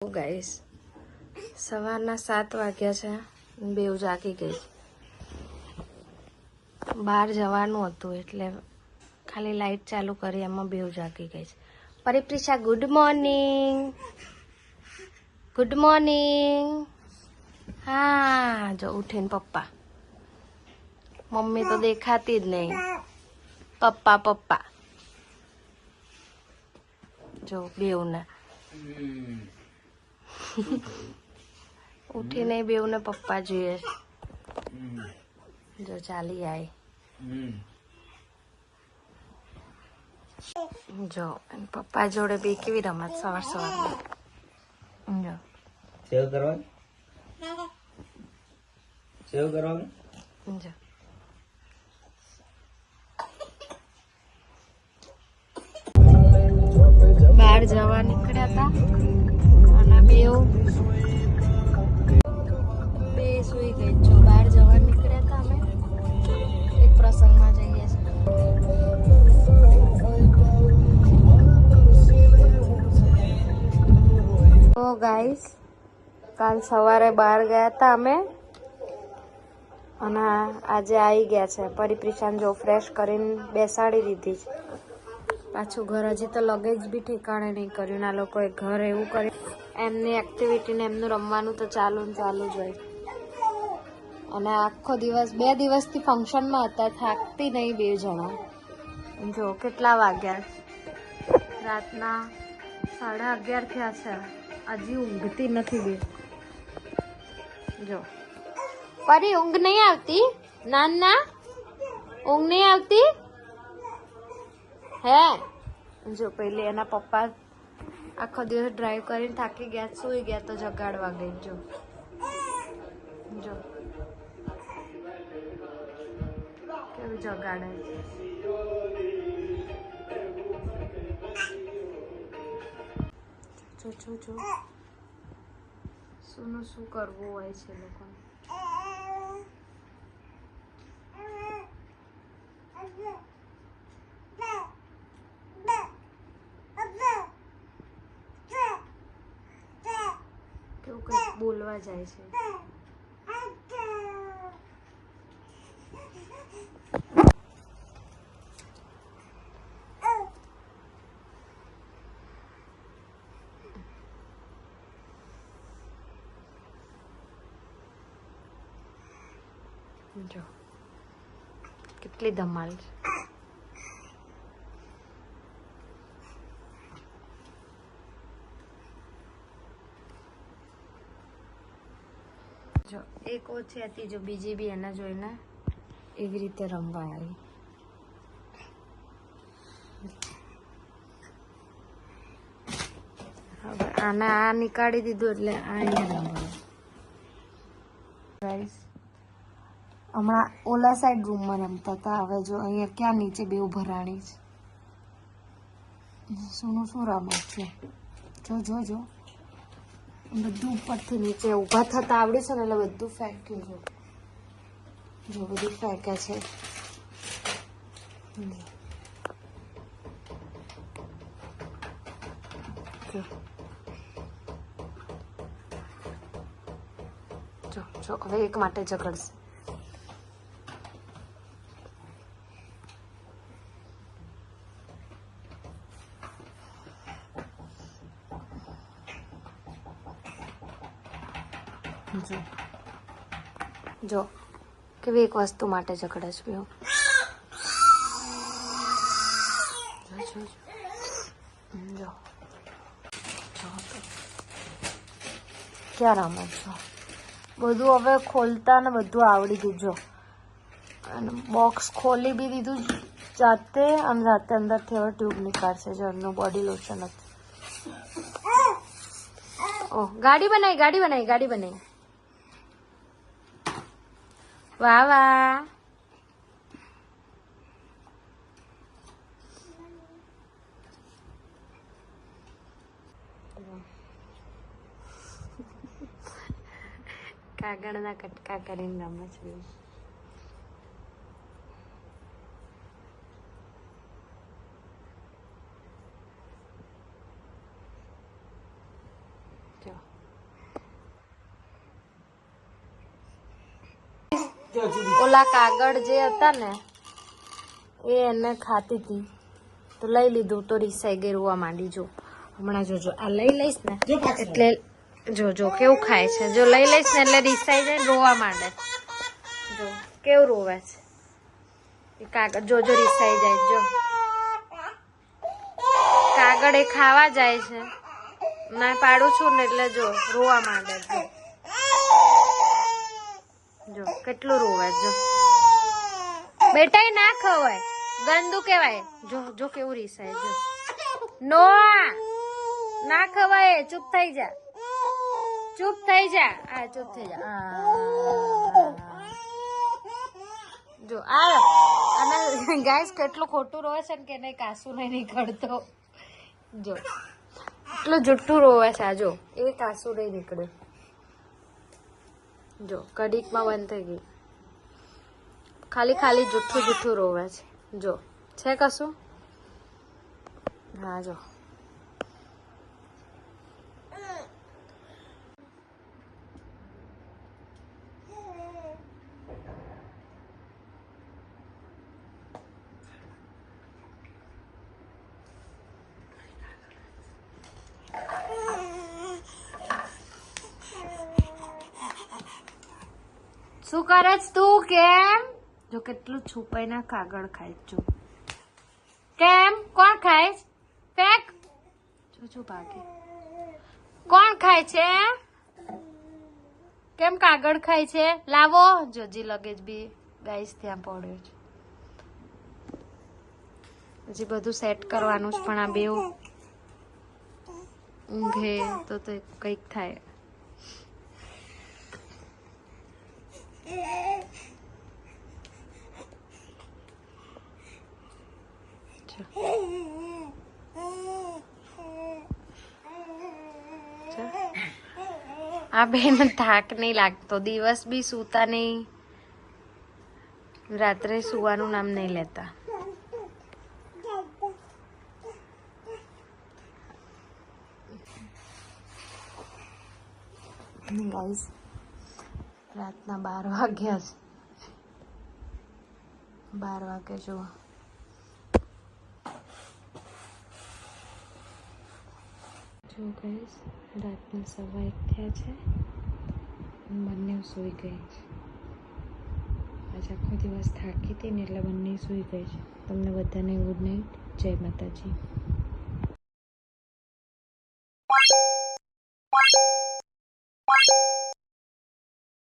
Guys સવારના 7 વાગ્યા છે. બેવ જાગી ગઈ. બહાર જવાનું હતું એટલે ખાલી લાઈટ ચાલુ કરી એમાં બેવ જાગી ગઈ. પરિપ્રિશા ગુડ મોર્નિંગ. Good morning. હા જો ઉઠીને પપ્પા. મમ્મી તો દેખાતી જ નહીં. પપ્પા પપ્પા જો બેવને ઉઠીને બેવને પપ્પા જોઈએ. જો ચાલી આય જો પપ્પા જોડે બી કેવી રમત સવાર સવારમાં. જો સેવ કરવાનું જો બહાર જવા નીકળ્યા હતા અને બે સુઈ ગઈ. જો બહાર જવા નીકળ્યા હતા અમે એક પ્રસંગમાં જઈએ છીએ. તો ગાઈસ કાલ સવારે બહાર ગયા હતા અમે અને આજે આવી ગયા છે. પરિપ્રિશાને જો ફ્રેશ કરીને બેસાડી દીધી છે. પાછું ઘર હજી તો લગેજ બી ઠેકાણે નહીં કર્યું. આ લોકોએ ઘર એવું કર્યું. એમની એક્ટિવિટી ને એમનું રમવાનું તો ચાલુ જ હોય. અને આખો દિવસ 2 દિવસથી ફંક્શનમાં હતા. થાકતી નહીં બે જણા. જો કેટલા વાગ્યા રાતના 11:30 થયા છે. હજી ઊંઘતી નથી બે. જો પરી ઊંઘ નહીં આવતી? ના ઊંઘ નહીં આવતી હે? જો પેલી એના પપ્પા આખો દિવસ ડ્રાઈવ કરીને થાકી ગયા, સુઈ ગયા તો જગાડવા ગઈ. જો કેવું જગાડે. જો શું કરવું હોય છે લોકોને. કેવું કંઈક બોલવા જાય છે. જો કેટલી ધમાલ છે. જો એક ઓછી હતી, જો બીજી બી એના જોઈને એવી રીતે રમવા આવી. હવે આને આ નીકાળી દીધું એટલે આ અહીંયા રમવા. ગાઈસ હમણાં ઓલા સાઈડ રૂમમાં રમતા હતા. હવે જો અહીંયા ક્યાં નીચે બેવ ભરાણી છે. શું રમત છે. જો બધું ઉપરથી નીચે ઊભા થતા આવડે છે ને એટલે બધું ફેંક્યું. જો બધું ફેંકે છે. જો હવે એક માટે ઝઘડશે. જો કેવી એક વસ્તુ માટે ઝઘડે છે. જો ક્યાં રમત છો. બધું હવે ખોલતા ને બધું આવડી ગયું. જો અને બોક્સ ખોલી બી દીધું જાતે અને જાતે અંદરથી હવે ટ્યુબ નીકાળશે. જો એમનું બોડી લોશન હતું. ઓહ ગાડી બનાવી. વાહ કાગળના કટકા કરીને રમે છે. જો ઓલા કાગળ જે હતા ને એ એને ખાતી હતી તો લઈ લીધું તો રીસાઈ ગઈ, રોવા માંડી. જો હમણાં જોજો આ લઈ લઈશ ને એટલે જો કેવું ખાય છે. જો લઈ લઈશ ને એટલે રીસાઈ જાય, રોવા માંડે. જો કેવું રોવે છે એ કાગળ. જોજો રીસાઈ જાય. જો કાગળ એ ખાવા જાય છે, ના પાડું છું ને એટલે જો રોવા માંડે છે. જો કેટલું રોવે. જો બેટા એ ના ખવાય, ગંદુ કેવાય. જો કેવું રીસાય. જો નો ના ખવાય, ચૂપ થઈ જા, ચૂપ થઈ જા. આ ચૂપ થઈ જા. જો અને ગાઈસ કેટલું ખોટું રોવે છે ને કે નહીં, કાસુ નહીં નીકળતો. જો એટલું જુઠ્ઠું રોવે છે. જો એ કાસુ નહીં નીકળે. જો કડીકમાં બંધ થઈ ગઈ. ખાલી જુઠ્ઠું રોવે છે. જો છે કશું? હા જો શું કરે છે તું? કેમ? જો કેટલું છુપાઈને કાગળ ખાય. જો કેમ? કોણ ખાય? ફેક. જો ભાગે. કોણ ખાય છે? કેમ કાગળ ખાય છે? લાવો. જોજી લગેજ બી ગાઈસ ત્યાં પડ્યો છે. હજી બધું સેટ કરવાનું છે પણ આ બે ઊંઘે તો કંઈક થાય. આ બેન થાક નહીં લાગતો, દિવસ બી સૂતા નહીં, રાત્રે સુવાનું નામ નહીં લેતા. ગાઈસ રાતના 12 વાગ્યા છે. 12 વાગે જો ગાઈસ રાતના 1:15 થયા છે. બંને સૂઈ ગઈ છે. આજે આખો દિવસ થાકી હતી ને એટલે બંને સૂઈ ગઈ છે. તમને બધાને ગુડ નાઇટ. જય માતાજી.